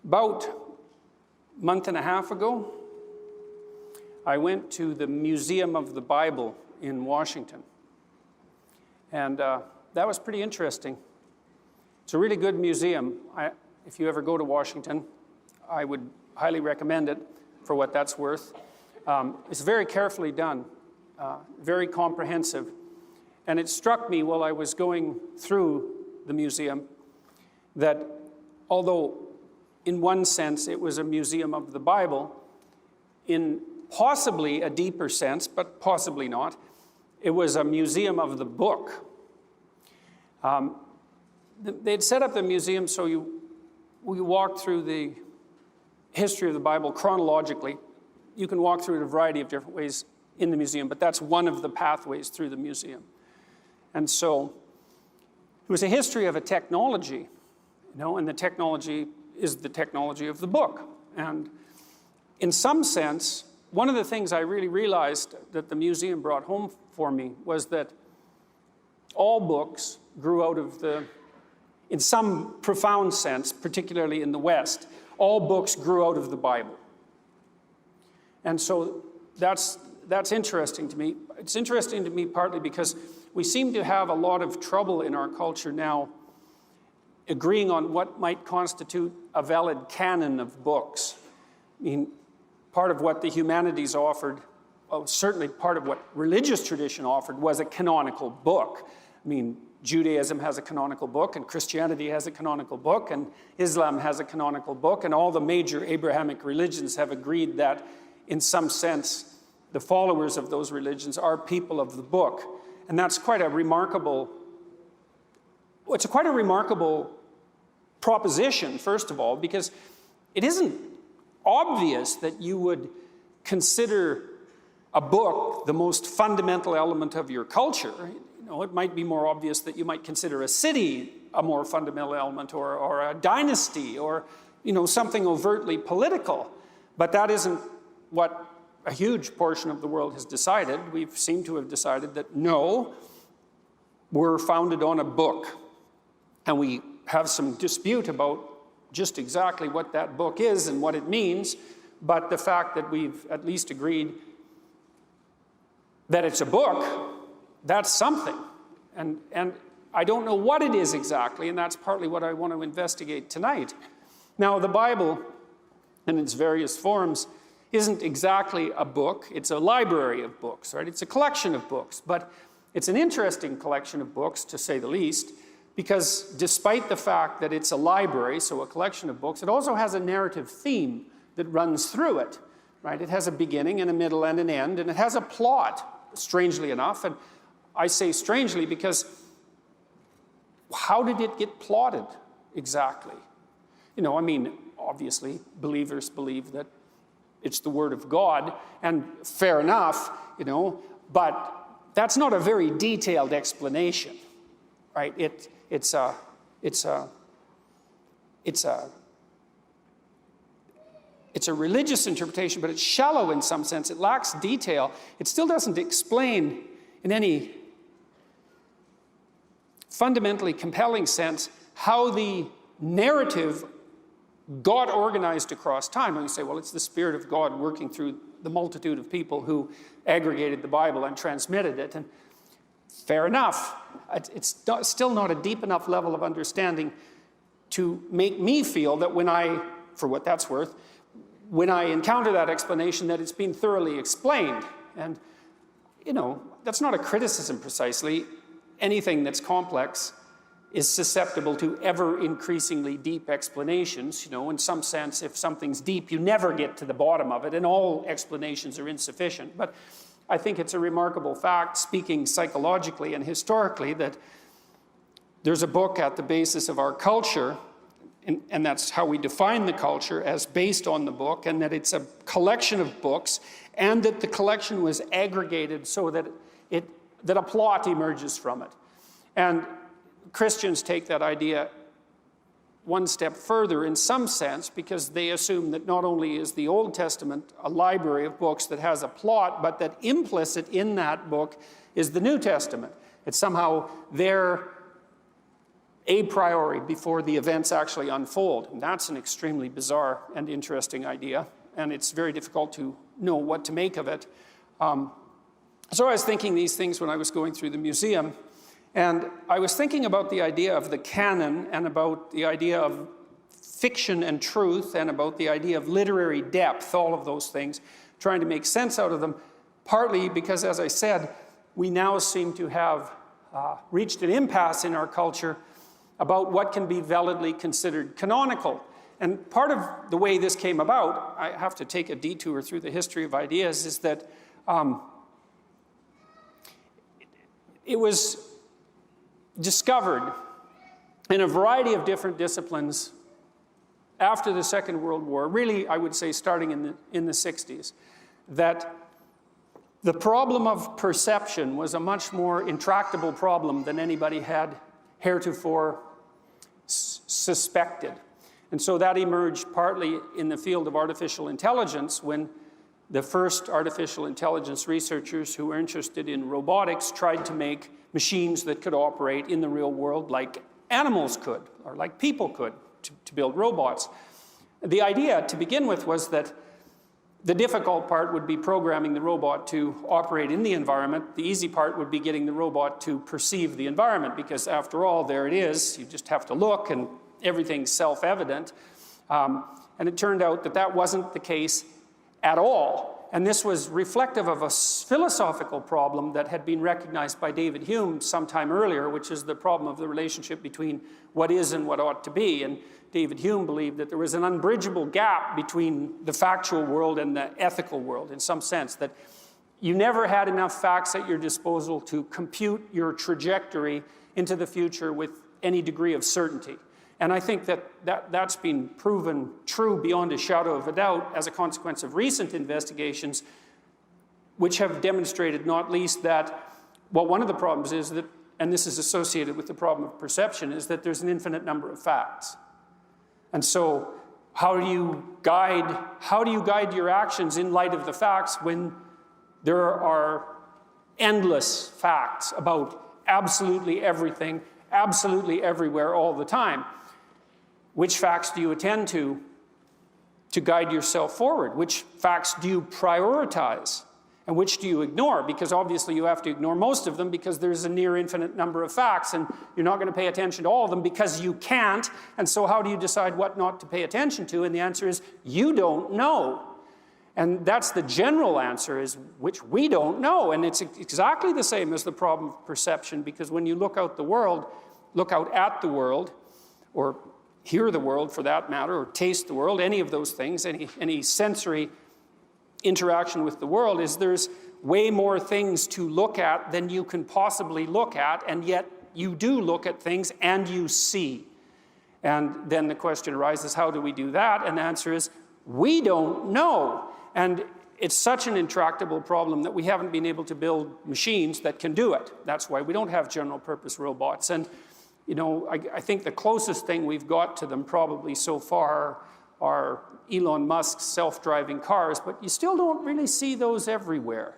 About a month and a half ago, I went to the Museum of the Bible in Washington. And that was pretty interesting. It's a really good museum. If you ever go to Washington, I would highly recommend it for what that's worth. It's very carefully done, very comprehensive. And it struck me while I was going through the museum that although in one sense it was a museum of the Bible, in possibly a deeper sense, but possibly not, it was a museum of the book. They'd set up the museum so we walk through the history of the Bible chronologically. You can walk through it a variety of different ways in the museum, but that's one of the pathways through the museum. And so it was a history of a technology, and the technology is the technology of the book. And in some sense, one of the things I really realized that the museum brought home for me was that all books grew out of in some profound sense, particularly in the West, all books grew out of the Bible. And so that's interesting to me. It's interesting to me partly because we seem to have a lot of trouble in our culture now agreeing on what might constitute a valid canon of books. I mean, part of what the humanities offered, certainly part of what religious tradition offered, was a canonical book. I mean, Judaism has a canonical book, and Christianity has a canonical book, and Islam has a canonical book, and all the major Abrahamic religions have agreed that, in some sense, the followers of those religions are people of the book. And that's quite a remarkable proposition, first of all, because it isn't obvious that you would consider a book the most fundamental element of your culture. It might be more obvious that you might consider a city a more fundamental element, or a dynasty, or something overtly political. But that isn't what a huge portion of the world has decided. We seem to have decided that no, we're founded on a book. And we have some dispute about just exactly what that book is and what it means, but the fact that we've at least agreed that it's a book, that's something. And I don't know what it is exactly, and that's partly what I want to investigate tonight. Now, the Bible, in its various forms, isn't exactly a book. It's a library of books, right? It's a collection of books, but it's an interesting collection of books, to say the least, because despite the fact that it's a library, so a collection of books, it also has a narrative theme that runs through it, right? It has a beginning and a middle and an end, and it has a plot, strangely enough. And I say strangely because how did it get plotted exactly? Obviously, believers believe that it's the Word of God, and fair enough, but that's not a very detailed explanation, right? It's a religious interpretation, but it's shallow in some sense. It lacks detail. It still doesn't explain in any fundamentally compelling sense how the narrative got organized across time. And you say, well, it's the Spirit of God working through the multitude of people who aggregated the Bible and transmitted it. And fair enough. It's still not a deep enough level of understanding to make me feel that for what that's worth, when I encounter that explanation, that it's been thoroughly explained. And, that's not a criticism precisely. Anything that's complex is susceptible to ever increasingly deep explanations. In some sense, if something's deep, you never get to the bottom of it, and all explanations are insufficient. But I think it's a remarkable fact, speaking psychologically and historically, that there's a book at the basis of our culture, and that's how we define the culture, as based on the book, and that it's a collection of books, and that the collection was aggregated so that a plot emerges from it. And Christians take that idea one step further in some sense, because they assume that not only is the Old Testament a library of books that has a plot, but that implicit in that book is the New Testament. It's somehow their a priori before the events actually unfold. And that's an extremely bizarre and interesting idea, and it's very difficult to know what to make of it. So I was thinking these things when I was going through the museum, and I was thinking about the idea of the canon and about the idea of fiction and truth and about the idea of literary depth, all of those things, trying to make sense out of them, partly because, as I said, we now seem to have reached an impasse in our culture about what can be validly considered canonical. And part of the way this came about, I have to take a detour through the history of ideas, is that it was discovered in a variety of different disciplines after the Second World War, really, I would say starting in the 60s, that the problem of perception was a much more intractable problem than anybody had heretofore suspected. And so that emerged partly in the field of artificial intelligence when the first artificial intelligence researchers who were interested in robotics tried to make machines that could operate in the real world like animals could, or like people could, to build robots. The idea to begin with was that the difficult part would be programming the robot to operate in the environment. The easy part would be getting the robot to perceive the environment, because after all, there it is. You just have to look and everything's self-evident. And it turned out that that wasn't the case at all. And this was reflective of a philosophical problem that had been recognized by David Hume sometime earlier, which is the problem of the relationship between what is and what ought to be. And David Hume believed that there was an unbridgeable gap between the factual world and the ethical world, in some sense, that you never had enough facts at your disposal to compute your trajectory into the future with any degree of certainty. And I think that's been proven true beyond a shadow of a doubt as a consequence of recent investigations, which have demonstrated not least that, well, one of the problems is that, and this is associated with the problem of perception, is that there's an infinite number of facts. And so how do you guide your actions in light of the facts when there are endless facts about absolutely everything, absolutely everywhere, all the time? Which facts do you attend to guide yourself forward? Which facts do you prioritize? And which do you ignore? Because obviously you have to ignore most of them because there's a near infinite number of facts, and you're not going to pay attention to all of them because you can't. And so how do you decide what not to pay attention to? And the answer is, you don't know. And that's the general answer, is which we don't know. And it's exactly the same as the problem of perception, because when you look out at the world, or hear the world for that matter, or taste the world, any of those things, any sensory interaction with the world, is there's way more things to look at than you can possibly look at, and yet you do look at things and you see. And then the question arises, how do we do that? And the answer is, we don't know. And it's such an intractable problem that we haven't been able to build machines that can do it. That's why we don't have general purpose robots. And you know, I think the closest thing we've got to them probably so far are Elon Musk's self-driving cars, but you still don't really see those everywhere,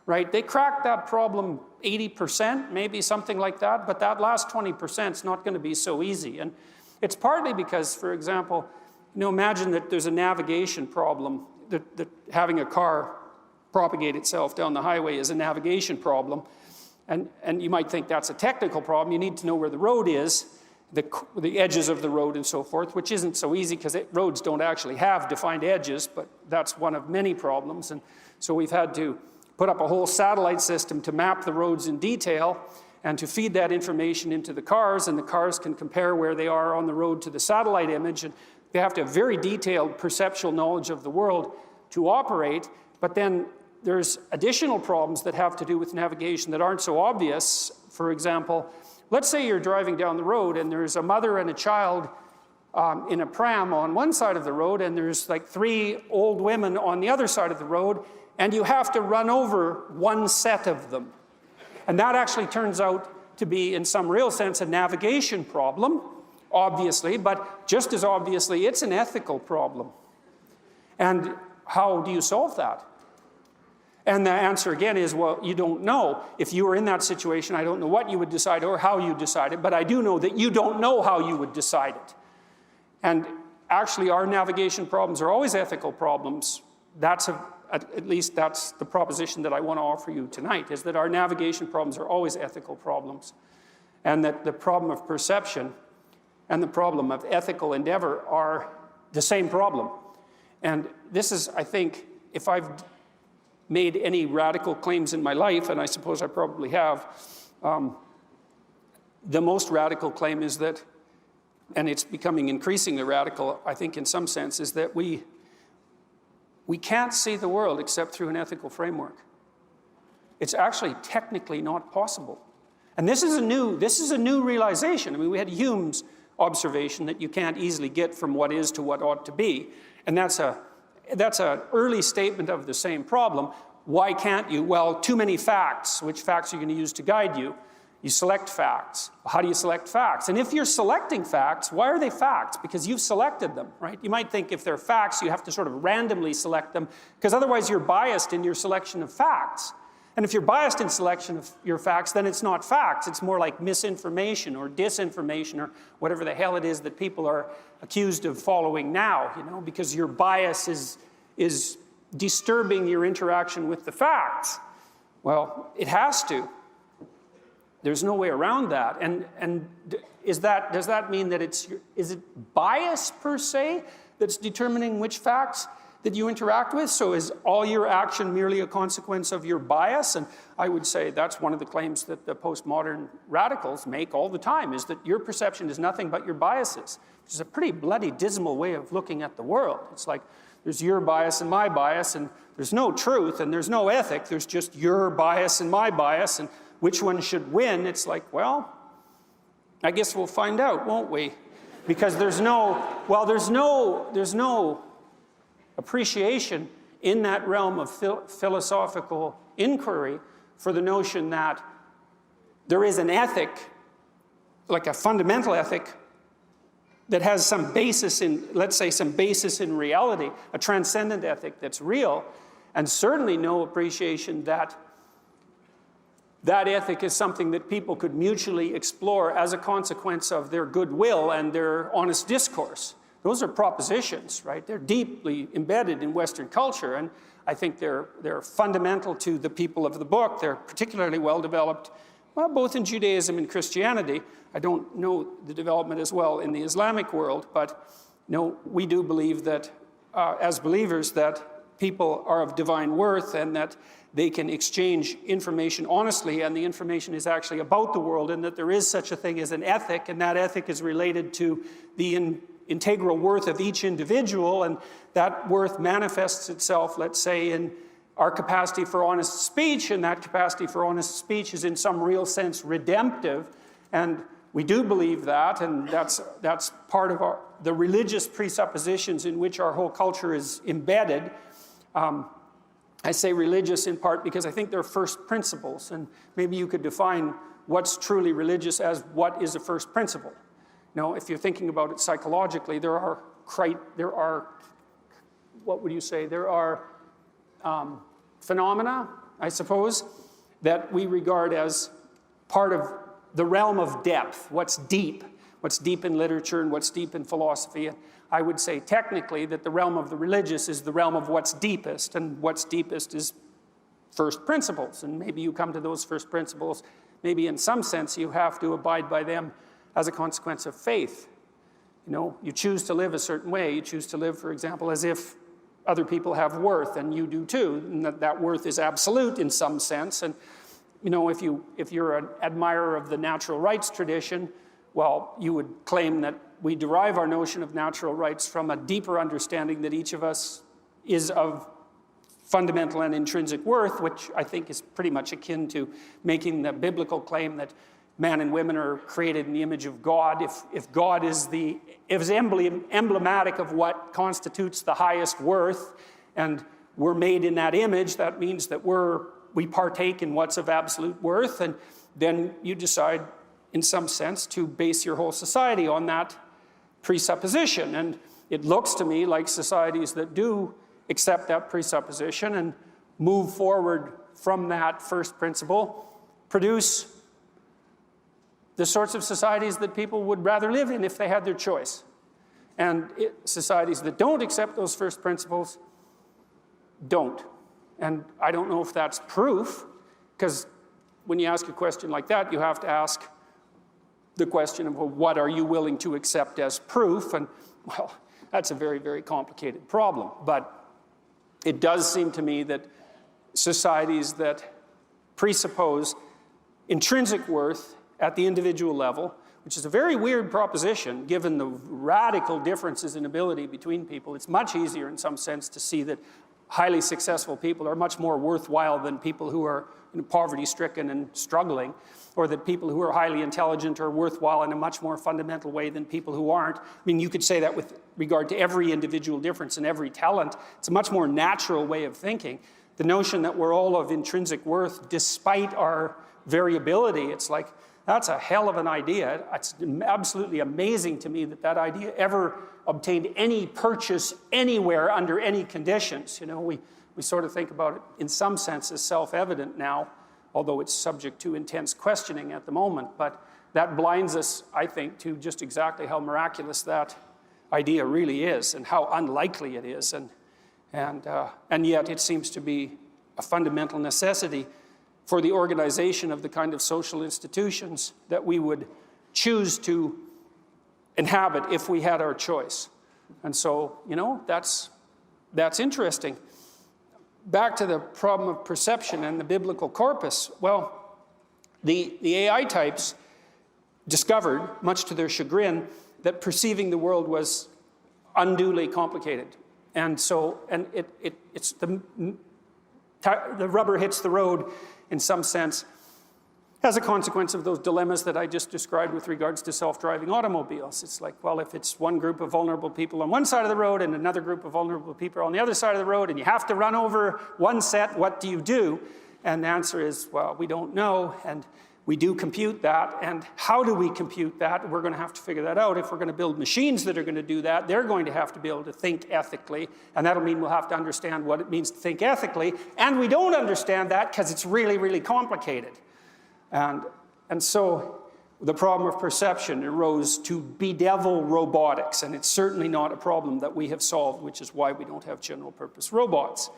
right? They cracked that problem 80%, maybe something like that, but that last 20% is not going to be so easy. And it's partly because, for example, you know, imagine that there's a navigation problem, that having a car propagate itself down the highway is a navigation problem. And you might think that's a technical problem. You need to know where the road is, the edges of the road and so forth, which isn't so easy because roads don't actually have defined edges, but that's one of many problems. And so we've had to put up a whole satellite system to map the roads in detail and to feed that information into the cars, and the cars can compare where they are on the road to the satellite image. And they have to have very detailed perceptual knowledge of the world to operate, but then there's additional problems that have to do with navigation that aren't so obvious. For example, let's say you're driving down the road and there's a mother and a child in a pram on one side of the road, and there's like 3 old women on the other side of the road, and you have to run over one set of them. And that actually turns out to be, in some real sense, a navigation problem, obviously, but just as obviously, it's an ethical problem. And how do you solve that? And the answer again is, well, you don't know. If you were in that situation, I don't know what you would decide or how you decide it, but I do know that you don't know how you would decide it. And actually, our navigation problems are always ethical problems. At least that's the proposition that I want to offer you tonight, is that our navigation problems are always ethical problems. And that the problem of perception and the problem of ethical endeavor are the same problem. And this is, I think, if I've made any radical claims in my life, and I suppose I probably have, the most radical claim is that, and it's becoming increasingly radical, I think in some sense, is that we can't see the world except through an ethical framework. It's actually technically not possible. And this is a new realization. I mean, we had Hume's observation that you can't easily get from what is to what ought to be. And that's an early statement of the same problem. Why can't you? Well, too many facts. Which facts are you going to use to guide you? You select facts. How do you select facts? And if you're selecting facts, why are they facts? Because you've selected them, right? You might think if they're facts, you have to sort of randomly select them, because otherwise you're biased in your selection of facts. And if you're biased in selection of your facts, then it's not facts. It's more like misinformation or disinformation or whatever the hell it is that people are accused of following now, you know, because your bias is disturbing your interaction with the facts. Well, it has to. There's no way around that. And does that mean that is it bias per se that's determining which facts that you interact with? So is all your action merely a consequence of your bias? And I would say that's one of the claims that the postmodern radicals make all the time, is that your perception is nothing but your biases, which is a pretty bloody dismal way of looking at the world. It's like there's your bias and my bias, and there's no truth and there's no ethic. There's just your bias and my bias, and which one should win? It's like, well, I guess we'll find out, won't we? Because there's no appreciation in that realm of philosophical inquiry for the notion that there is an ethic, like a fundamental ethic, that has some basis in, let's say, some basis in reality, a transcendent ethic that's real, and certainly no appreciation that that ethic is something that people could mutually explore as a consequence of their goodwill and their honest discourse. Those are propositions, right? They're deeply embedded in Western culture, and I think they're fundamental to the people of the book. They're particularly well developed, well, both in Judaism and Christianity. I don't know the development as well in the Islamic world, but no, we do believe that, as believers, that people are of divine worth and that they can exchange information honestly, and the information is actually about the world, and that there is such a thing as an ethic, and that ethic is related to the integral worth of each individual, and that worth manifests itself, let's say, in our capacity for honest speech, and that capacity for honest speech is in some real sense redemptive, and we do believe that, and that's part of the religious presuppositions in which our whole culture is embedded. I say religious in part because I think they're first principles, and maybe you could define what's truly religious as what is a first principle. Now, if you're thinking about it psychologically, there are what would you say? There are phenomena, I suppose, that we regard as part of the realm of depth, what's deep in literature and what's deep in philosophy. And I would say technically that the realm of the religious is the realm of what's deepest, and what's deepest is first principles. And maybe you come to those first principles, maybe in some sense you have to abide by them as a consequence of faith. You know, you choose to live a certain way. You choose to live, for example, as if other people have worth, and you do too, and that worth is absolute in some sense. And you know, if you're an admirer of the natural rights tradition, well, you would claim that we derive our notion of natural rights from a deeper understanding that each of us is of fundamental and intrinsic worth, which I think is pretty much akin to making the biblical claim that man and women are created in the image of God. If God is emblematic of what constitutes the highest worth, and we're made in that image, that means that we partake in what's of absolute worth, and then you decide, in some sense, to base your whole society on that presupposition. And it looks to me like societies that do accept that presupposition and move forward from that first principle, produce the sorts of societies that people would rather live in if they had their choice. And societies that don't accept those first principles don't. And I don't know if that's proof, because when you ask a question like that, you have to ask the question of, well, what are you willing to accept as proof? And, well, that's a very, very complicated problem. But it does seem to me that societies that presuppose intrinsic worth at the individual level, which is a very weird proposition given the radical differences in ability between people. It's much easier in some sense to see that highly successful people are much more worthwhile than people who are poverty-stricken and struggling, or that people who are highly intelligent are worthwhile in a much more fundamental way than people who aren't. I mean, you could say that with regard to every individual difference and every talent. It's a much more natural way of thinking. The notion that we're all of intrinsic worth despite our variability, it's like, that's a hell of an idea. It's absolutely amazing to me that that idea ever obtained any purchase anywhere under any conditions. You know, we sort of think about it in some sense as self-evident now, although it's subject to intense questioning at the moment. But that blinds us, I think, to just exactly how miraculous that idea really is and how unlikely it is. And yet it seems to be a fundamental necessity for the organization of the kind of social institutions that we would choose to inhabit if we had our choice. And so, you know, that's interesting. Back to the problem of perception and the biblical corpus. Well, the AI types discovered, much to their chagrin, that perceiving the world was unduly complicated. And so, it's the rubber hits the road in some sense as a consequence of those dilemmas that I just described with regards to self-driving automobiles. It's like, well, if it's one group of vulnerable people on one side of the road and another group of vulnerable people on the other side of the road, and you have to run over one set, what do you do? And the answer is, well, we don't know, and we do compute that. And how do we compute that? We're going to have to figure that out. If we're going to build machines that are going to do that, they're going to have to be able to think ethically, and that'll mean we'll have to understand what it means to think ethically, and we don't understand that because it's really, really complicated. And so the problem of perception arose to bedevil robotics, and it's certainly not a problem that we have solved, which is why we don't have general purpose robots.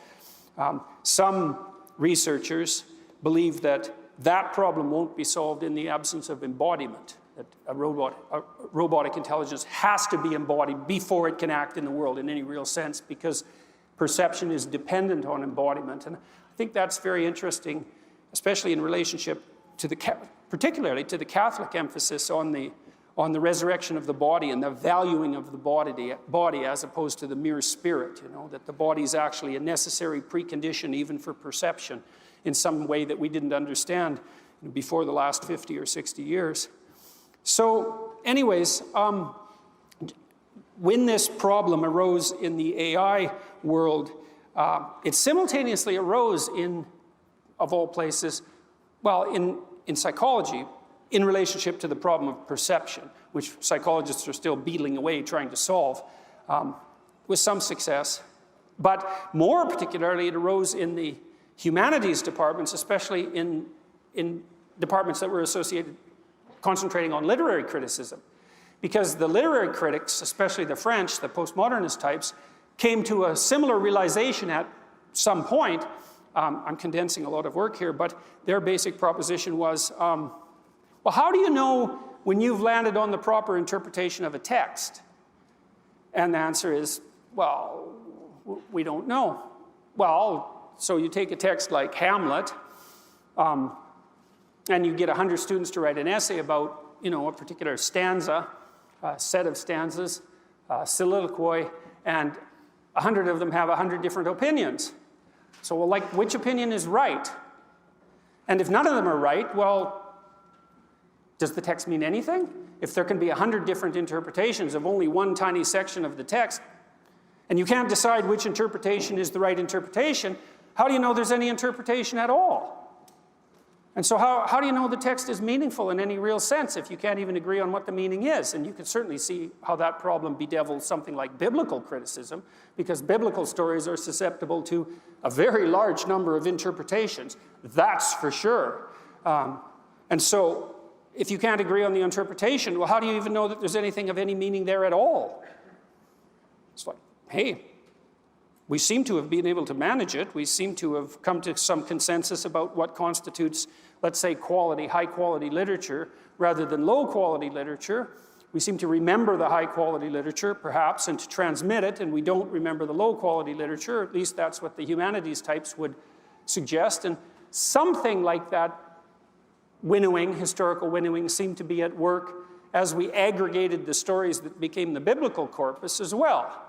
Some researchers believe that problem won't be solved in the absence of embodiment, that robotic intelligence has to be embodied before it can act in the world in any real sense, because perception is dependent on embodiment. And I think that's very interesting, especially in relationship to particularly to the Catholic emphasis on the resurrection of the body and the valuing of the body as opposed to the mere spirit, you know, that the body is actually a necessary precondition even for perception in some way that we didn't understand before the last 50 or 60 years. So anyways, when this problem arose in the AI world, it simultaneously arose in, of all places, well, in psychology, in relationship to the problem of perception, which psychologists are still beetling away trying to solve, with some success. But more particularly, it arose in the humanities departments, especially in departments that were associated, concentrating on literary criticism. Because the literary critics, especially the French, the postmodernist types, came to a similar realization at some point. I'm condensing a lot of work here, but their basic proposition was, well, how do you know when you've landed on the proper interpretation of a text? And the answer is, well, we don't know. Well, so you take a text like Hamlet, and you get 100 students to write an essay about, you know, a particular stanza, a set of stanzas, soliloquy, and 100 of them have 100 different opinions. So, well, like, which opinion is right? And if none of them are right, well, does the text mean anything? If there can be 100 different interpretations of only one tiny section of the text, and you can't decide which interpretation is the right interpretation, how do you know there's any interpretation at all? And so how do you know the text is meaningful in any real sense if you can't even agree on what the meaning is? And you can certainly see how that problem bedevils something like biblical criticism, because biblical stories are susceptible to a very large number of interpretations. That's for sure. And so if you can't agree on the interpretation, well, how do you even know that there's anything of any meaning there at all? It's like, hey, we seem to have been able to manage it. We seem to have come to some consensus about what constitutes, let's say, quality, high-quality literature rather than low-quality literature. We seem to remember the high-quality literature, perhaps, and to transmit it, and we don't remember the low-quality literature. At least that's what the humanities types would suggest. And something like that winnowing, historical winnowing, seemed to be at work as we aggregated the stories that became the biblical corpus as well.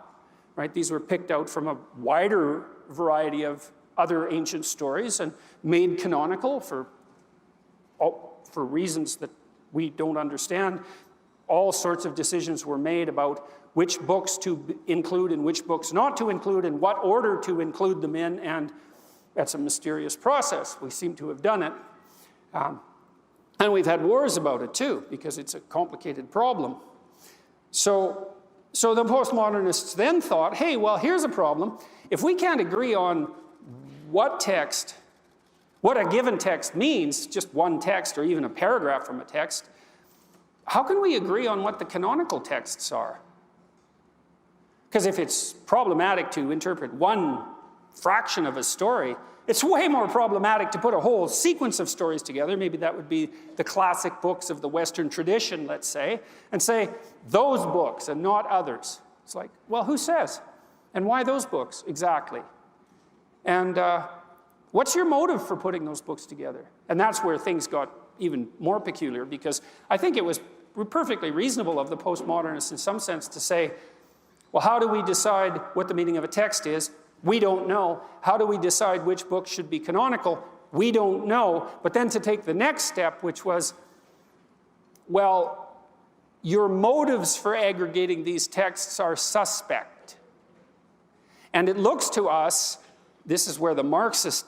Right? These were picked out from a wider variety of other ancient stories and made canonical for reasons that we don't understand. All sorts of decisions were made about which books to include and which books not to include and what order to include them in, and that's a mysterious process. We seem to have done it. And we've had wars about it too, because it's a complicated problem. So the postmodernists then thought, hey, well, here's a problem. If we can't agree on what a given text means, just one text or even a paragraph from a text, how can we agree on what the canonical texts are? Because if it's problematic to interpret one fraction of a story, it's way more problematic to put a whole sequence of stories together. Maybe that would be the classic books of the Western tradition, let's say, and say, those books and not others. It's like, well, who says? And why those books exactly? And what's your motive for putting those books together? And that's where things got even more peculiar, because I think it was perfectly reasonable of the postmodernists in some sense to say, well, how do we decide what the meaning of a text is? We don't know. How do we decide which books should be canonical? We don't know. But then to take the next step, which was, well, your motives for aggregating these texts are suspect. And it looks to us, this is where the Marxist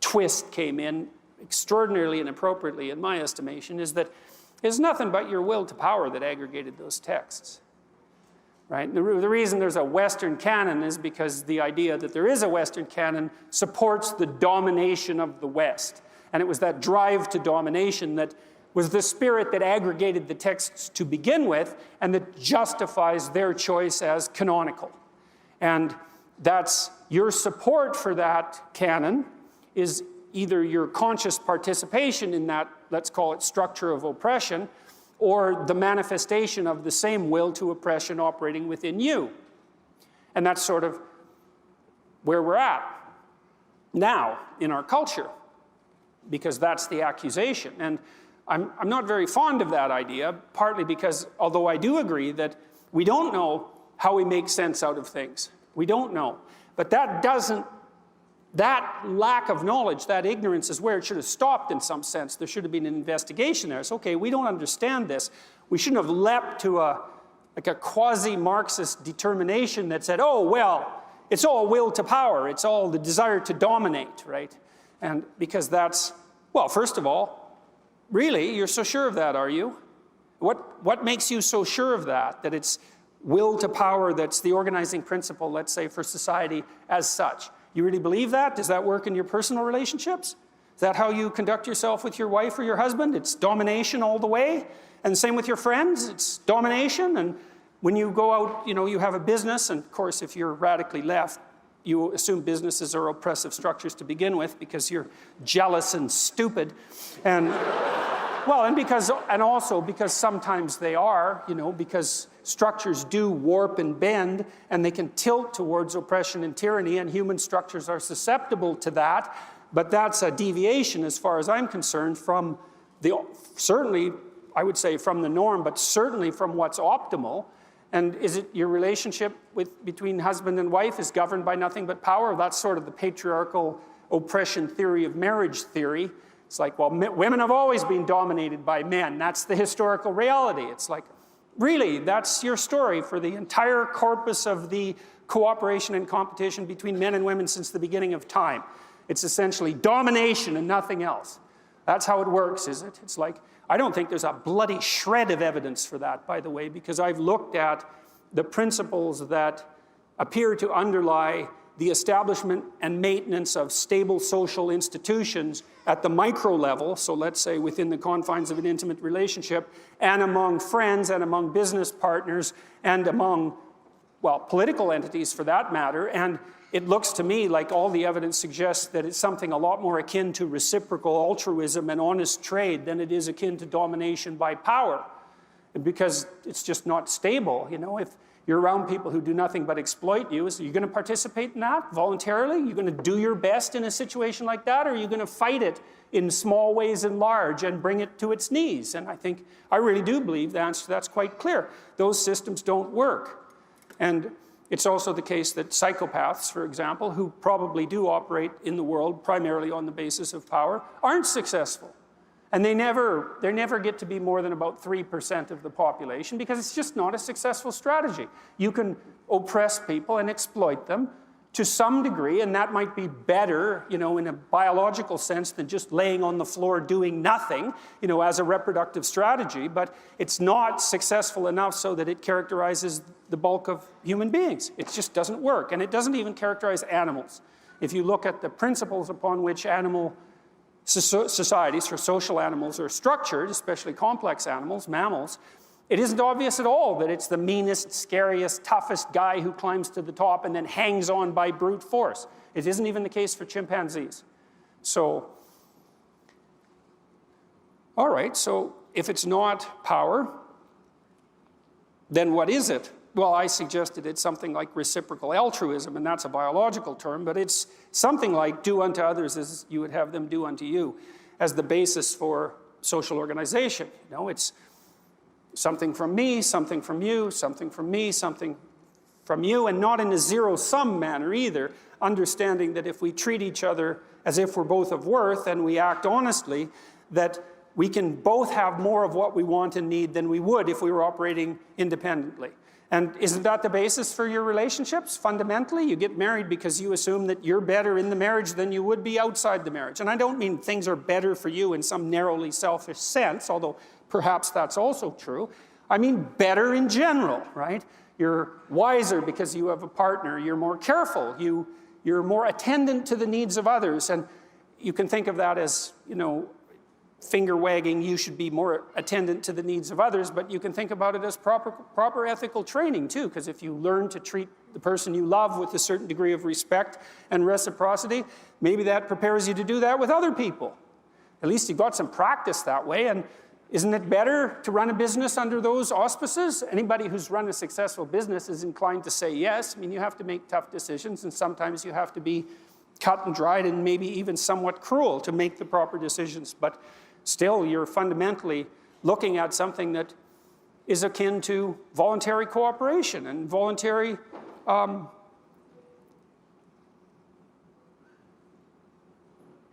twist came in, extraordinarily and appropriately in my estimation, is that it's nothing but your will to power that aggregated those texts. Right? The reason there's a Western canon is because the idea that there is a Western canon supports the domination of the West. And it was that drive to domination that was the spirit that aggregated the texts to begin with and that justifies their choice as canonical. And that's your support for that canon is either your conscious participation in that, let's call it structure of oppression, or the manifestation of the same will to oppression operating within you. And that's sort of where we're at now in our culture, because that's the accusation. And I'm not very fond of that idea, partly because, although I do agree that we don't know how we make sense out of things. We don't know. But that lack of knowledge, that ignorance is where it should have stopped in some sense. There should have been an investigation there. It's okay, we don't understand this. We shouldn't have leapt to a quasi-Marxist determination that said, oh, well, it's all will to power. It's all the desire to dominate, right? And because that's, well, first of all, really, you're so sure of that, are you? What makes you so sure of that? That it's will to power that's the organizing principle, let's say, for society as such? You really believe that? Does that work in your personal relationships? Is that how you conduct yourself with your wife or your husband? It's domination all the way. And the same with your friends. It's domination. And when you go out, you have a business. And of course, if you're radically left, you assume businesses are oppressive structures to begin with because you're jealous and stupid. And well, and also because sometimes they are, because structures do warp and bend, and they can tilt towards oppression and tyranny, and human structures are susceptible to that. But that's a deviation, as far as I'm concerned, from certainly, I would say, from the norm, but certainly from what's optimal. And is it your relationship between husband and wife is governed by nothing but power? That's sort of the patriarchal oppression theory of marriage theory. It's like, well, women have always been dominated by men. That's the historical reality. It's like, really, that's your story for the entire corpus of the cooperation and competition between men and women since the beginning of time. It's essentially domination and nothing else. That's how it works, is it? It's like, I don't think there's a bloody shred of evidence for that, by the way, because I've looked at the principles that appear to underlie the establishment and maintenance of stable social institutions at the micro level, so let's say within the confines of an intimate relationship, and among friends and among business partners and among, well, political entities for that matter. And it looks to me like all the evidence suggests that it's something a lot more akin to reciprocal altruism and honest trade than it is akin to domination by power, because it's just not stable. You know, if you're around people who do nothing but exploit you, so you're going to participate in that voluntarily? You're going to do your best in a situation like that, or are you going to fight it in small ways and large and bring it to its knees? And I really do believe the answer to that's quite clear. Those systems don't work. And it's also the case that psychopaths, for example, who probably do operate in the world primarily on the basis of power, aren't successful. And they never get to be more than about 3% of the population, because it's just not a successful strategy. You can oppress people and exploit them to some degree, and that might be better, you know, in a biological sense than just laying on the floor doing nothing, you know, as a reproductive strategy, but it's not successful enough so that it characterizes the bulk of human beings. It just doesn't work, and it doesn't even characterize animals. If you look at the principles upon which animal societies for social animals are structured, especially complex animals, mammals, it isn't obvious at all that it's the meanest, scariest, toughest guy who climbs to the top and then hangs on by brute force. It isn't even the case for chimpanzees. So, all right, so if it's not power, then what is it? Well, I suggested it's something like reciprocal altruism, and that's a biological term, but it's something like do unto others as you would have them do unto you as the basis for social organization. You know, it's something from me, something from you, something from me, something from you, and not in a zero-sum manner either, understanding that if we treat each other as if we're both of worth and we act honestly, that we can both have more of what we want and need than we would if we were operating independently. And isn't that the basis for your relationships? Fundamentally, you get married because you assume that you're better in the marriage than you would be outside the marriage. And I don't mean things are better for you in some narrowly selfish sense, although perhaps that's also true. I mean better in general, right? You're wiser because you have a partner. You're more careful. You're more attendant to the needs of others. And you can think of that as, you know, finger wagging, you should be more attendant to the needs of others, but you can think about it as proper ethical training too, because if you learn to treat the person you love with a certain degree of respect and reciprocity, maybe that prepares you to do that with other people. At least you've got some practice that way, and isn't it better to run a business under those auspices? Anybody who's run a successful business is inclined to say yes. I mean, you have to make tough decisions, and sometimes you have to be cut and dried and maybe even somewhat cruel to make the proper decisions, but still, you're fundamentally looking at something that is akin to voluntary cooperation and voluntary and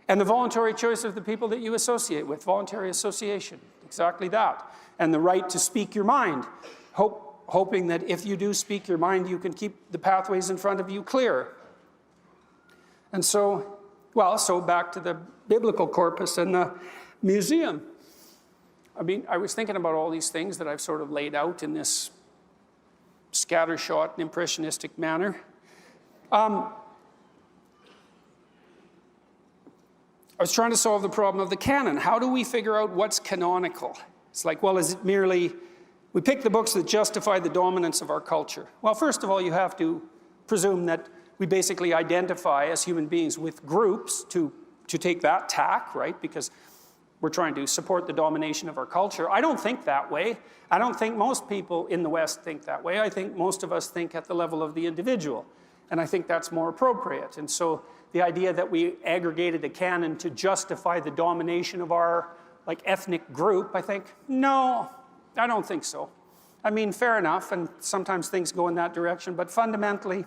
the voluntary choice of the people that you associate with, voluntary association, exactly that. And the right to speak your mind, hoping that if you do speak your mind, you can keep the pathways in front of you clear. And so, well, so back to the biblical corpus and the museum. I mean, I was thinking about all these things that I've sort of laid out in this scattershot and impressionistic manner. I was trying to solve the problem of the canon. How do we figure out what's canonical? It's like, well, is it merely, we pick the books that justify the dominance of our culture. Well, first of all, you have to presume that we basically identify as human beings with groups to take that tack, right? Because we're trying to support the domination of our culture. I don't think that way. I don't think most people in the West think that way. I think most of us think at the level of the individual. And I think that's more appropriate. And so the idea that we aggregated a canon to justify the domination of our ethnic group, I think, no, I don't think so. I mean, fair enough, and sometimes things go in that direction, but fundamentally,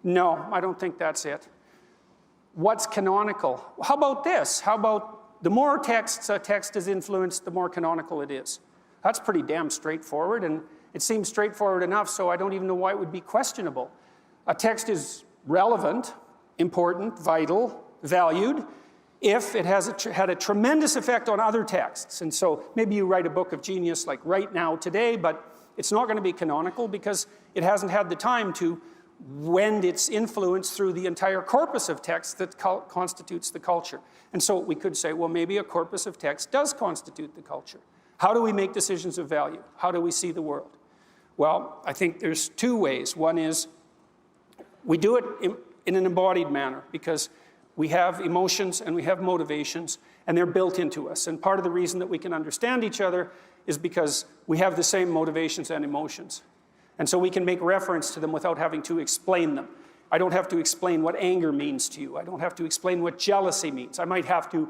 no, I don't think that's it. What's canonical? How about this? How about the more texts a text is influenced, the more canonical it is? That's pretty damn straightforward, and it seems straightforward enough, so I don't even know why it would be questionable. A text is relevant, important, vital, valued, if it has had a tremendous effect on other texts. And so maybe you write a book of genius like right now, today, but it's not going to be canonical because it hasn't had the time to wend its influence through the entire corpus of text that constitutes the culture. And so we could say, well, maybe a corpus of text does constitute the culture. How do we make decisions of value? How do we see the world? Well, I think there's two ways. One is we do it in an embodied manner because we have emotions and we have motivations and they're built into us. And part of the reason that we can understand each other is because we have the same motivations and emotions. And so we can make reference to them without having to explain them. I don't have to explain what anger means to you. I don't have to explain what jealousy means. I might have to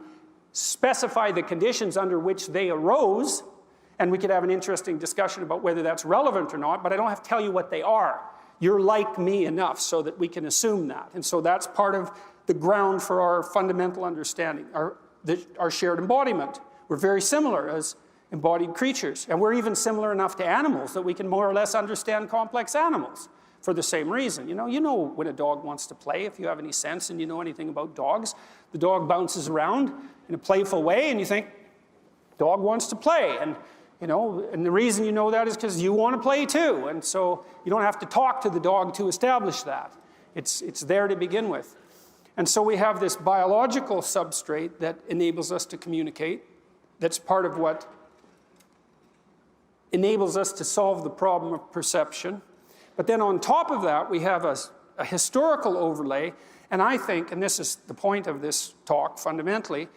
specify the conditions under which they arose, and we could have an interesting discussion about whether that's relevant or not, but I don't have to tell you what they are. You're like me enough so that we can assume that. And so that's part of the ground for our fundamental understanding, our shared embodiment. We're very similar as embodied creatures. And we're even similar enough to animals that we can more or less understand complex animals for the same reason. You know when a dog wants to play, if you have any sense and you know anything about dogs. The dog bounces around in a playful way and you think, dog wants to play. And the reason you know that is because you want to play too. And so you don't have to talk to the dog to establish that. It's there to begin with. And so we have this biological substrate that enables us to communicate. That's part of what enables us to solve the problem of perception. But then on top of that, we have a historical overlay. And I think, and this is the point of this talk fundamentally,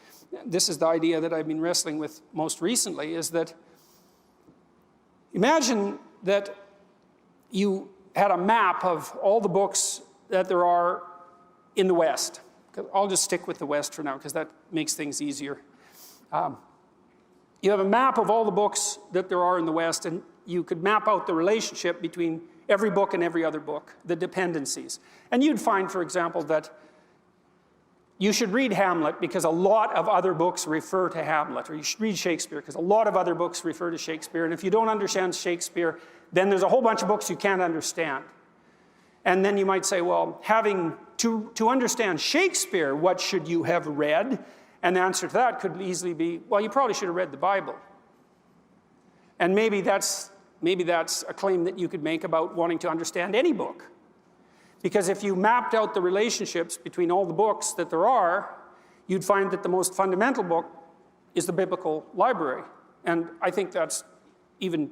this is the idea that I've been wrestling with most recently, is that imagine that you had a map of all the books that there are in the West. I'll just stick with the West for now because that makes things easier. You have a map of all the books that there are in the West, and you could map out the relationship between every book and every other book, the dependencies. And you'd find, for example, that you should read Hamlet because a lot of other books refer to Hamlet, or you should read Shakespeare because a lot of other books refer to Shakespeare. And if you don't understand Shakespeare, then there's a whole bunch of books you can't understand. And then you might say, well, to understand Shakespeare, what should you have read? And the answer to that could easily be, well, you probably should have read the Bible. And maybe that's a claim that you could make about wanting to understand any book. Because if you mapped out the relationships between all the books that there are, you'd find that the most fundamental book is the biblical library. And I think that's even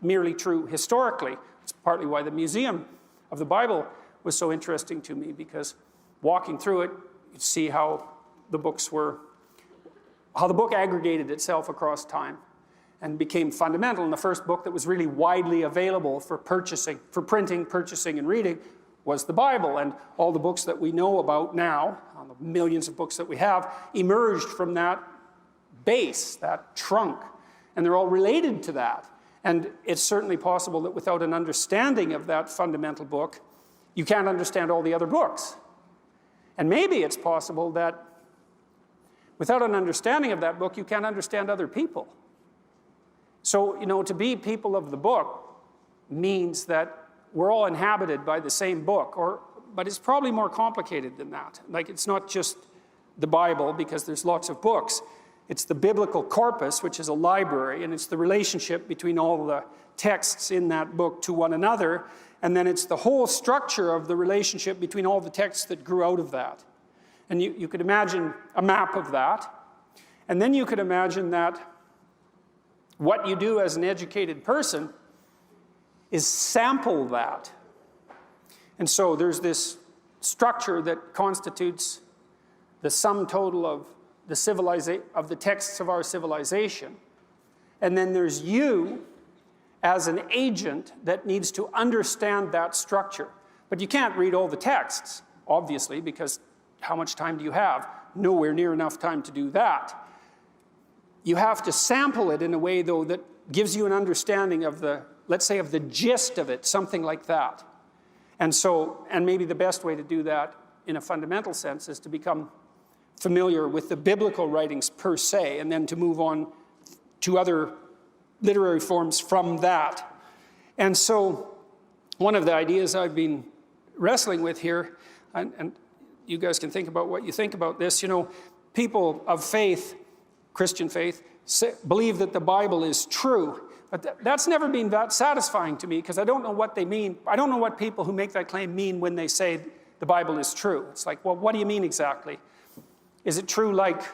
merely true historically. It's partly why the Museum of the Bible was so interesting to me, because walking through it, you see how the book aggregated itself across time and became fundamental. And the first book that was really widely available for printing, purchasing, and reading was the Bible. And all the books that we know about now, the millions of books that we have, emerged from that base, that trunk. And they're all related to that. And it's certainly possible that without an understanding of that fundamental book, you can't understand all the other books. And maybe it's possible that without an understanding of that book, you can't understand other people. So, to be people of the book means that we're all inhabited by the same book, but it's probably more complicated than that. Like, it's not just the Bible, because there's lots of books. It's the biblical corpus, which is a library, and it's the relationship between all the texts in that book to one another, and then it's the whole structure of the relationship between all the texts that grew out of that. And you could imagine a map of that, and then you could imagine that what you do as an educated person is sample that. And so there's this structure that constitutes the sum total of the texts of our civilization. And then there's you as an agent that needs to understand that structure. But you can't read all the texts, obviously, because how much time do you have? Nowhere near enough time to do that. You have to sample it in a way, though, that gives you an understanding of let's say, of the gist of it, something like that. And maybe the best way to do that in a fundamental sense is to become familiar with the biblical writings per se, and then to move on to other literary forms from that. And so one of the ideas I've been wrestling with here, and you guys can think about what you think about this, people of faith, Christian faith, believe that the Bible is true. But that's never been that satisfying to me because I don't know what they mean. I don't know what people who make that claim mean when they say the Bible is true. It's like, well, what do you mean exactly? Is it true like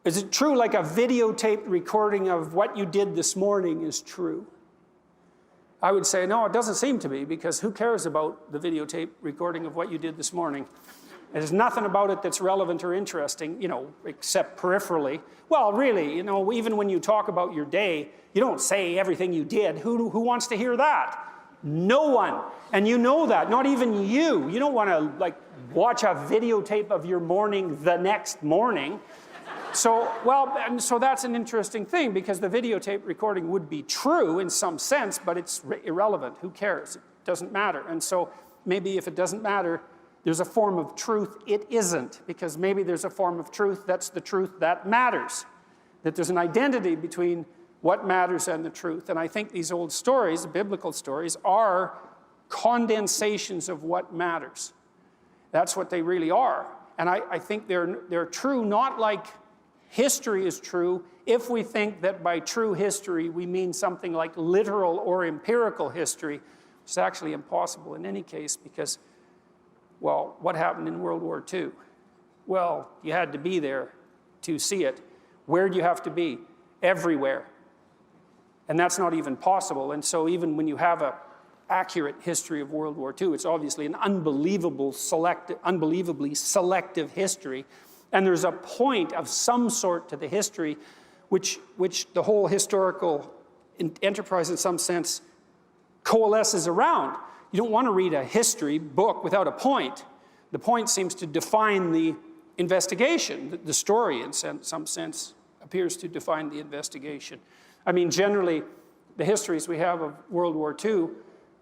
a videotaped recording of what you did this morning is true? I would say, no, it doesn't seem to be, because who cares about the videotape recording of what you did this morning? There's nothing about it that's relevant or interesting, except peripherally. Well, really, even when you talk about your day, you don't say everything you did. Who wants to hear that? No one. And you know that, not even you. You don't want to, watch a videotape of your morning the next morning. So that's an interesting thing, because the videotape recording would be true in some sense, but it's irrelevant. Who cares? It doesn't matter. And so maybe if it doesn't matter, there's a form of truth it isn't, because maybe there's a form of truth that's the truth that matters, that there's an identity between what matters and the truth. And I think these old stories, the biblical stories, are condensations of what matters. That's what they really are. And I think they're true, not like history is true, if we think that by true history we mean something like literal or empirical history, which is actually impossible in any case, because, well, what happened in World War II? Well, you had to be there to see it. Where do you have to be? Everywhere. And that's not even possible. And so even when you have an accurate history of World War II, it's obviously an unbelievably selective history. And there's a point of some sort to the history which the whole historical enterprise, in some sense, coalesces around. You don't want to read a history book without a point. The point seems to define the investigation. The story, in some sense, appears to define the investigation. I mean, generally, the histories we have of World War II,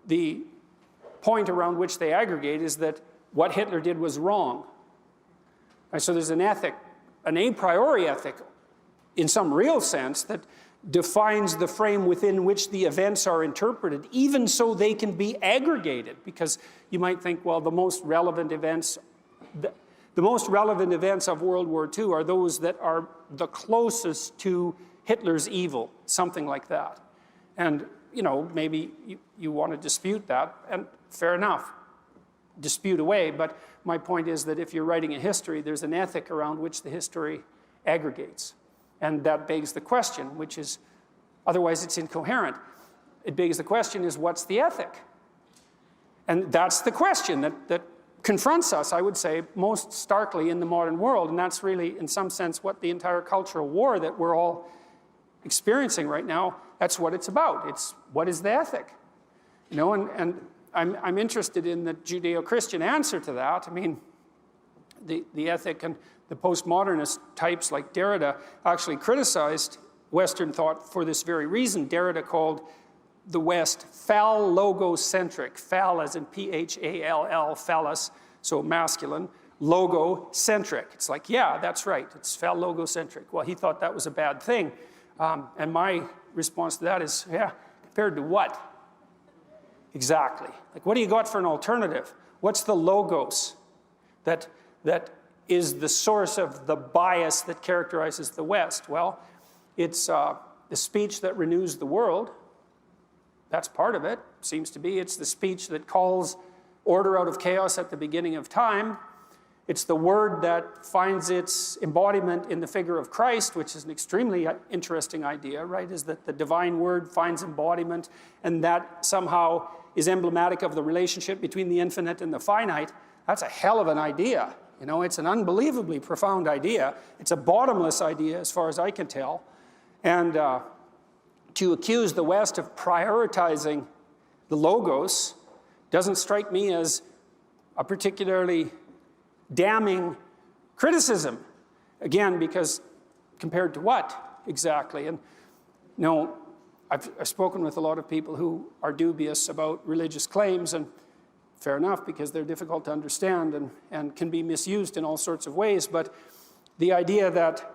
the point around which they aggregate is that what Hitler did was wrong. And so there's an ethic, an a priori ethic, in some real sense, that defines the frame within which the events are interpreted, even so they can be aggregated. Because you might think, well, the most relevant events of World War II are those that are the closest to Hitler's evil, something like that. And, maybe you want to dispute that, and fair enough, dispute away. But my point is that if you're writing a history, there's an ethic around which the history aggregates. And that begs the question, which is, otherwise it's incoherent. It begs the question is, what's the ethic? And that's the question that confronts us, I would say, most starkly in the modern world. And that's really, in some sense, what the entire cultural war that we're all experiencing right now, that's what it's about. It's, what is the ethic? And I'm interested in the Judeo-Christian answer to that. I mean, the ethic and the postmodernist types like Derrida actually criticized Western thought for this very reason. Derrida called the West phallogocentric, phal as in P-H-A-L-L, phallus, so masculine, logocentric. It's like, yeah, that's right, it's phallogocentric. Well, he thought that was a bad thing. And my response to that is, yeah, compared to what? Exactly. Like, what do you got for an alternative? What's the logos that is the source of the bias that characterizes the West? Well, it's the speech that renews the world. That's part of it, seems to be. It's the speech that calls order out of chaos at the beginning of time. It's the word that finds its embodiment in the figure of Christ, which is an extremely interesting idea, right? Is that the divine word finds embodiment, and that somehow is emblematic of the relationship between the infinite and the finite. That's a hell of an idea. It's an unbelievably profound idea. It's a bottomless idea as far as I can tell. And to accuse the West of prioritizing the logos doesn't strike me as a particularly damning criticism. Again, because compared to what exactly? And I've spoken with a lot of people who are dubious about religious claims, and fair enough, because they're difficult to understand and can be misused in all sorts of ways. But the idea that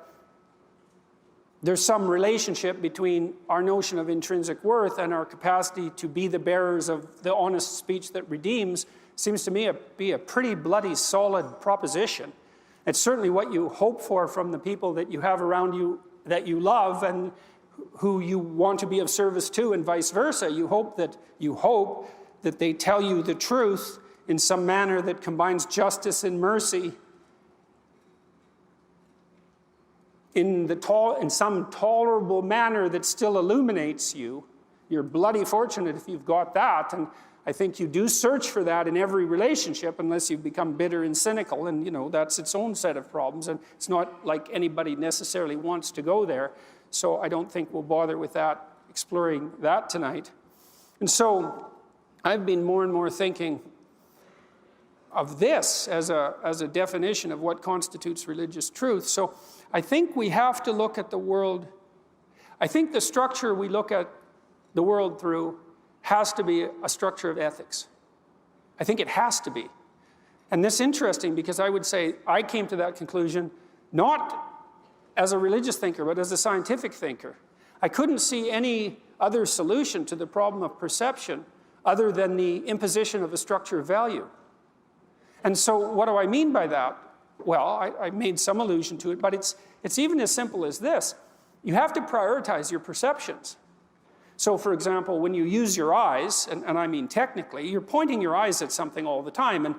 there's some relationship between our notion of intrinsic worth and our capacity to be the bearers of the honest speech that redeems, seems to me to be a pretty bloody solid proposition. It's certainly what you hope for from the people that you have around you that you love and who you want to be of service to, and vice versa. You hope that they tell you the truth in some manner that combines justice and mercy in some tolerable manner that still illuminates you. You're bloody fortunate if you've got that, and I think you do search for that in every relationship unless you've become bitter and cynical, and that's its own set of problems, and it's not like anybody necessarily wants to go there, so I don't think we'll bother with that, exploring that tonight. And so I've been more and more thinking of this as a definition of what constitutes religious truth. So I think we have to look at the world. I think the structure we look at the world through has to be a structure of ethics. I think it has to be. And this is interesting because I would say I came to that conclusion not as a religious thinker, but as a scientific thinker. I couldn't see any other solution to the problem of perception other than the imposition of a structure of value. And so what do I mean by that? Well, I made some allusion to it, but it's even as simple as this. You have to prioritize your perceptions. So, for example, when you use your eyes, and I mean technically, you're pointing your eyes at something all the time, and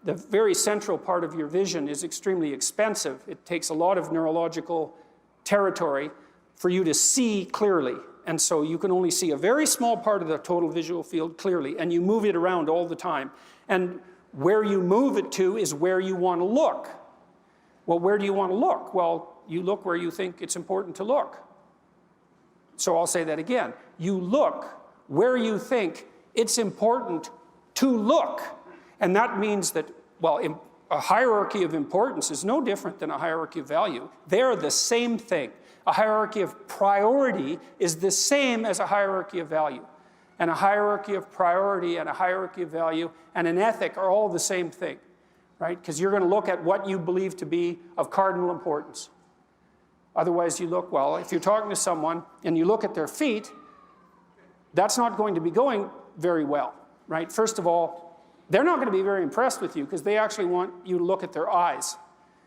the very central part of your vision is extremely expensive. It takes a lot of neurological territory for you to see clearly. And so you can only see a very small part of the total visual field clearly, and you move it around all the time. And where you move it to is where you want to look. Well, where do you want to look? Well, you look where you think it's important to look. So I'll say that again. You look where you think it's important to look. And that means that, well, a hierarchy of importance is no different than a hierarchy of value. They're the same thing. A hierarchy of priority is the same as a hierarchy of value. And a hierarchy of priority and a hierarchy of value and an ethic are all the same thing, right? Because you're going to look at what you believe to be of cardinal importance. Otherwise, you look, well, if you're talking to someone and you look at their feet, that's not going to be going very well, right? First of all, they're not going to be very impressed with you because they actually want you to look at their eyes.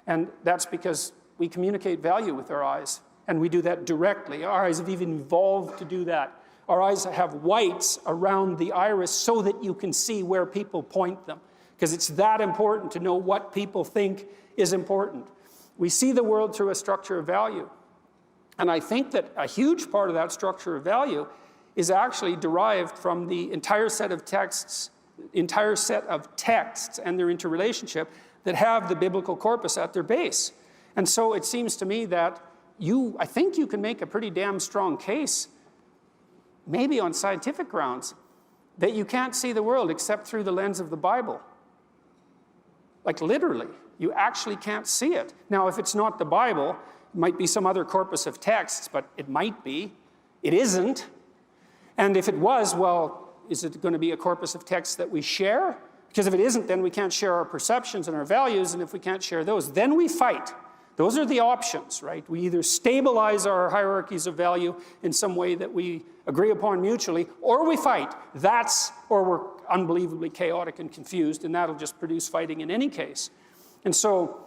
And that's because we communicate value with our eyes, and we do that directly. Our eyes have even evolved to do that. Our eyes have whites around the iris so that you can see where people point them, because it's that important to know what people think is important. We see the world through a structure of value. And I think that a huge part of that structure of value is actually derived from the entire set of texts and their interrelationship that have the biblical corpus at their base. And so it seems to me that I think you can make a pretty damn strong case, maybe on scientific grounds, that you can't see the world except through the lens of the Bible. Like literally, you actually can't see it. Now, if it's not the Bible, it might be some other corpus of texts, but it might be. It isn't. And if it was, well, is it going to be a corpus of texts that we share? Because if it isn't, then we can't share our perceptions and our values, and if we can't share those, then we fight. Those are the options, right? We either stabilize our hierarchies of value in some way that we agree upon mutually, or we fight. Or we're unbelievably chaotic and confused, and that'll just produce fighting in any case. And so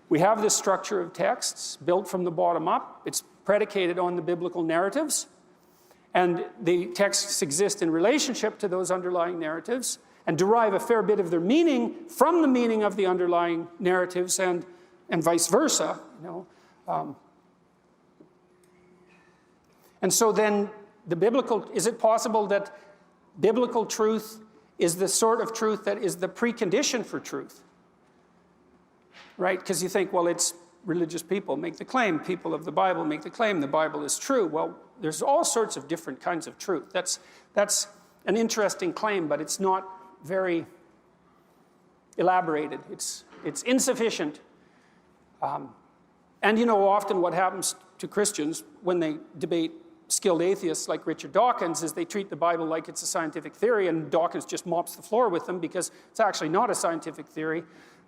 we have this structure of texts built from the bottom up. It's predicated on the biblical narratives, and the texts exist in relationship to those underlying narratives and derive a fair bit of their meaning from the meaning of the underlying narratives, and vice versa, And so then is it possible that biblical truth is the sort of truth that is the precondition for truth? Right? Because you think, well, it's religious people make the claim, people of the Bible make the claim, the Bible is true. Well, there's all sorts of different kinds of truth. That's an interesting claim, but it's not very elaborated. It's insufficient. And often what happens to Christians when they debate skilled atheists like Richard Dawkins is they treat the Bible like it's a scientific theory, and Dawkins just mops the floor with them because it's actually not a scientific theory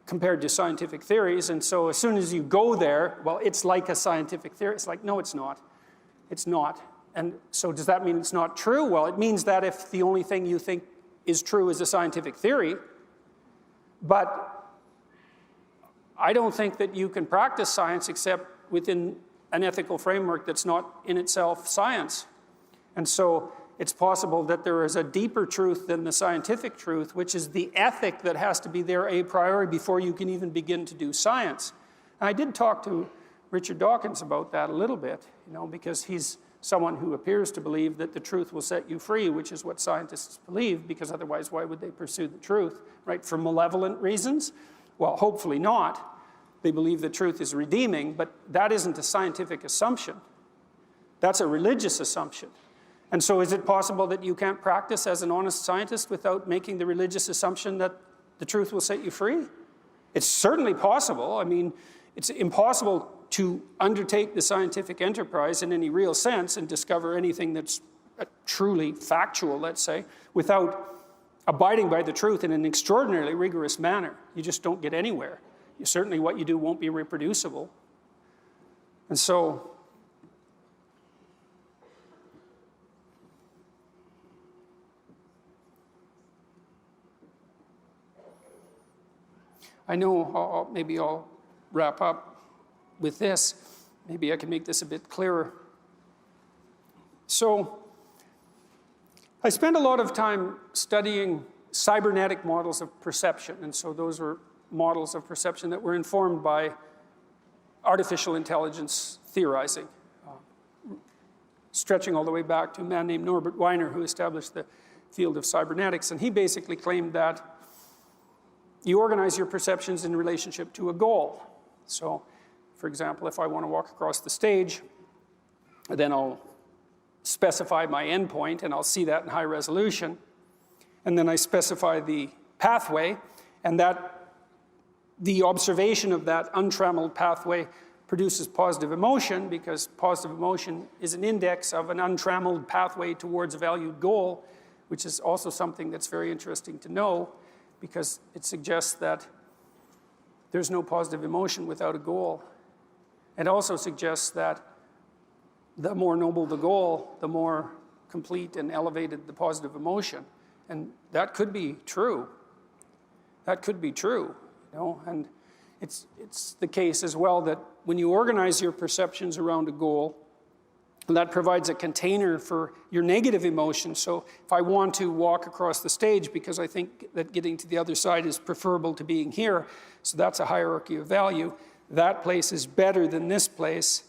compared to scientific theories. And so as soon as you go there, well, it's like a scientific theory. It's like, no, it's not. It's not. And so does that mean it's not true? Well, it means that if the only thing you think is true is a scientific theory, But I don't think that you can practice science except within an ethical framework that's not in itself science. And so it's possible that there is a deeper truth than the scientific truth, which is the ethic that has to be there a priori before you can even begin to do science. And I did talk to Richard Dawkins about that a little bit, because he's someone who appears to believe that the truth will set you free, which is what scientists believe, because otherwise why would they pursue the truth, right? For malevolent reasons? Well, hopefully not. They believe the truth is redeeming, but that isn't a scientific assumption. That's a religious assumption. And so is it possible that you can't practice as an honest scientist without making the religious assumption that the truth will set you free? It's certainly possible. I mean, it's impossible to undertake the scientific enterprise in any real sense and discover anything that's truly factual, let's say, without abiding by the truth in an extraordinarily rigorous manner. You just don't get anywhere. Certainly what you do won't be reproducible. And so I know maybe I'll wrap up with this. Maybe I can make this a bit clearer. So I spent a lot of time studying cybernetic models of perception. And so those were models of perception that were informed by artificial intelligence theorizing, stretching all the way back to a man named Norbert Wiener, who established the field of cybernetics. And he basically claimed that you organize your perceptions in relationship to a goal. So, for example, if I want to walk across the stage, then I'll specify my endpoint, and I'll see that in high resolution. And then I specify the pathway, and the observation of that untrammeled pathway produces positive emotion, because positive emotion is an index of an untrammeled pathway towards a valued goal, which is also something that's very interesting to know, because it suggests that there's no positive emotion without a goal. It also suggests that the more noble the goal, the more complete and elevated the positive emotion. And that could be true. That could be true. And it's the case as well that when you organize your perceptions around a goal, that provides a container for your negative emotions. So if I want to walk across the stage because I think that getting to the other side is preferable to being here, so that's a hierarchy of value, that place is better than this place,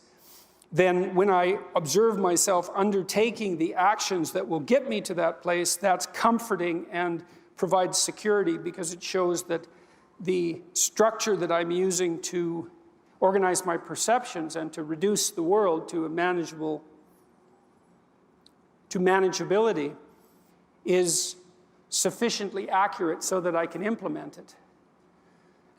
then when I observe myself undertaking the actions that will get me to that place, that's comforting and provides security, because it shows that the structure that I'm using to organize my perceptions and to reduce the world to manageability is sufficiently accurate so that I can implement it.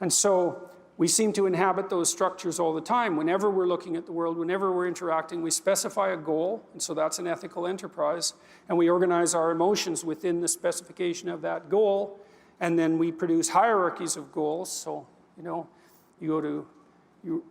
And so we seem to inhabit those structures all the time. Whenever we're looking at the world, whenever we're interacting, we specify a goal, and so that's an ethical enterprise, and we organize our emotions within the specification of that goal, and then we produce hierarchies of goals. So, you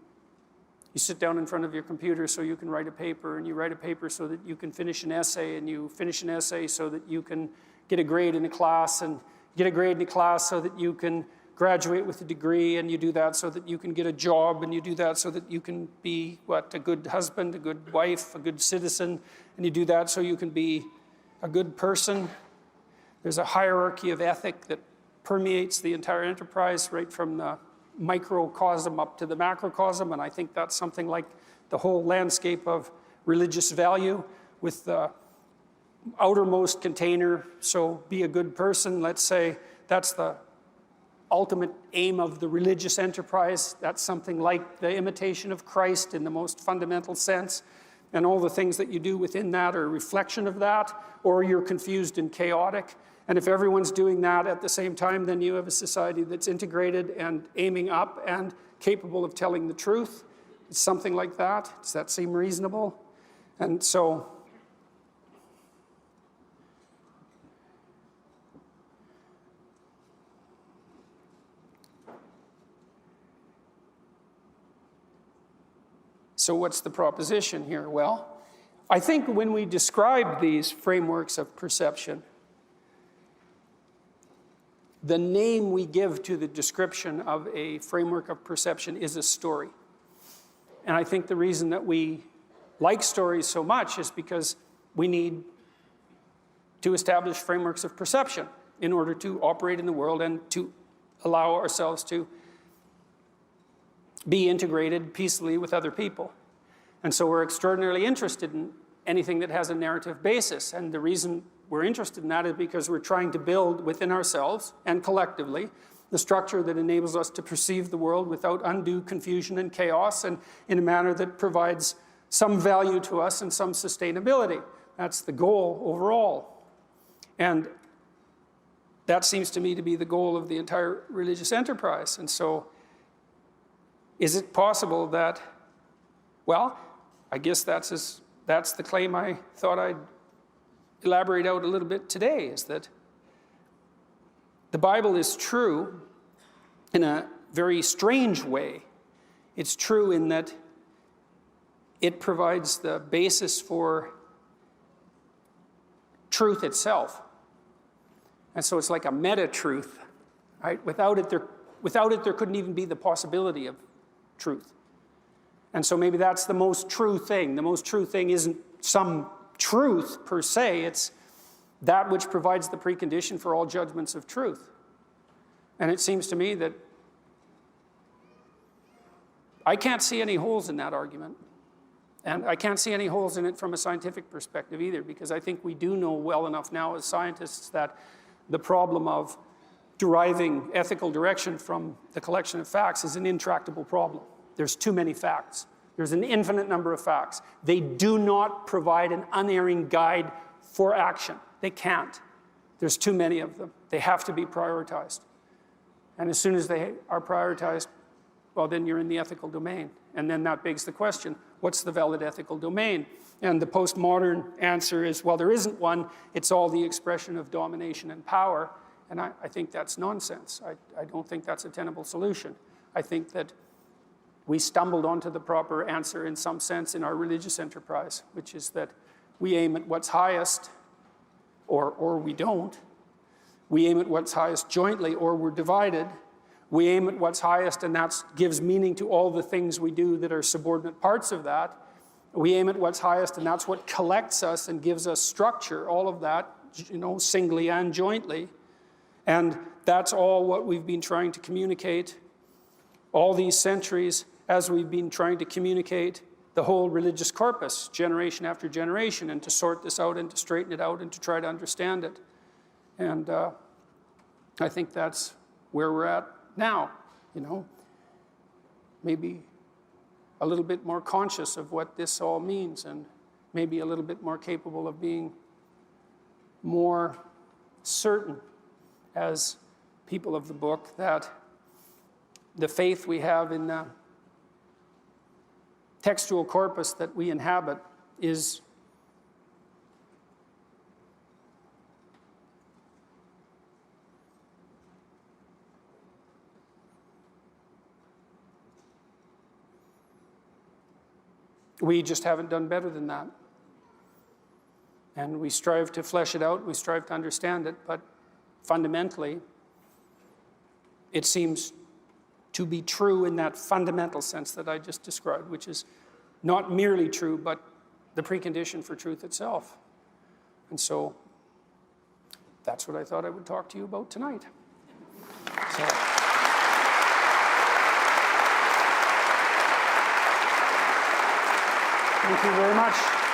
sit down in front of your computer so you can write a paper, and you write a paper so that you can finish an essay, and you finish an essay so that you can get a grade in a class, and get a grade in a class so that you can graduate with a degree, and you do that so that you can get a job, and you do that so that you can be, a good husband, a good wife, a good citizen, and you do that so you can be a good person. There's a hierarchy of ethic that permeates the entire enterprise, right from the microcosm up to the macrocosm, and I think that's something like the whole landscape of religious value, with the outermost container, so be a good person, let's say, that's the ultimate aim of the religious enterprise. That's something like the imitation of Christ in the most fundamental sense, and all the things that you do within that are a reflection of that, or you're confused and chaotic. And if everyone's doing that at the same time, then you have a society that's integrated and aiming up and capable of telling the truth. It's something like that. Does that seem reasonable? And so what's the proposition here? Well, I think when we describe these frameworks of perception, the name we give to the description of a framework of perception is a story. And I think the reason that we like stories so much is because we need to establish frameworks of perception in order to operate in the world and to allow ourselves to be integrated peacefully with other people. And so we're extraordinarily interested in anything that has a narrative basis. And the reason we're interested in that is because we're trying to build within ourselves and collectively the structure that enables us to perceive the world without undue confusion and chaos, and in a manner that provides some value to us and some sustainability. That's the goal overall. And that seems to me to be the goal of the entire religious enterprise. And so, is it possible that, well, I guess that's the claim I thought I'd elaborate out a little bit today, is that the Bible is true in a very strange way. It's true in that it provides the basis for truth itself. And so it's like a meta-truth, right? Without it, there couldn't even be the possibility of truth. And so maybe that's the most true thing. The most true thing isn't some truth per se, it's that which provides the precondition for all judgments of truth. And it seems to me that I can't see any holes in that argument. And I can't see any holes in it from a scientific perspective either, because I think we do know well enough now as scientists that the problem of deriving ethical direction from the collection of facts is an intractable problem. There's too many facts. There's an infinite number of facts. They do not provide an unerring guide for action. They can't. There's too many of them. They have to be prioritized. And as soon as they are prioritized, well, then you're in the ethical domain. And then that begs the question, what's the valid ethical domain? And the postmodern answer is, well, there isn't one. It's all the expression of domination and power. And I think that's nonsense. I don't think that's a tenable solution. I think that we stumbled onto the proper answer in some sense in our religious enterprise, which is that we aim at what's highest, or we don't. We aim at what's highest jointly, or we're divided. We aim at what's highest, and that gives meaning to all the things we do that are subordinate parts of that. We aim at what's highest, and that's what collects us and gives us structure, all of that, singly and jointly. And that's all what we've been trying to communicate all these centuries as we've been trying to communicate the whole religious corpus, generation after generation, and to sort this out and to straighten it out and to try to understand it. And I think that's where we're at now, maybe a little bit more conscious of what this all means, and maybe a little bit more capable of being more certain as people of the book that the faith we have in the textual corpus that we inhabit is we just haven't done better than that. And we strive to flesh it out, we strive to understand it, but fundamentally, it seems to be true in that fundamental sense that I just described, which is not merely true, but the precondition for truth itself. And so that's what I thought I would talk to you about tonight. So. Thank you very much.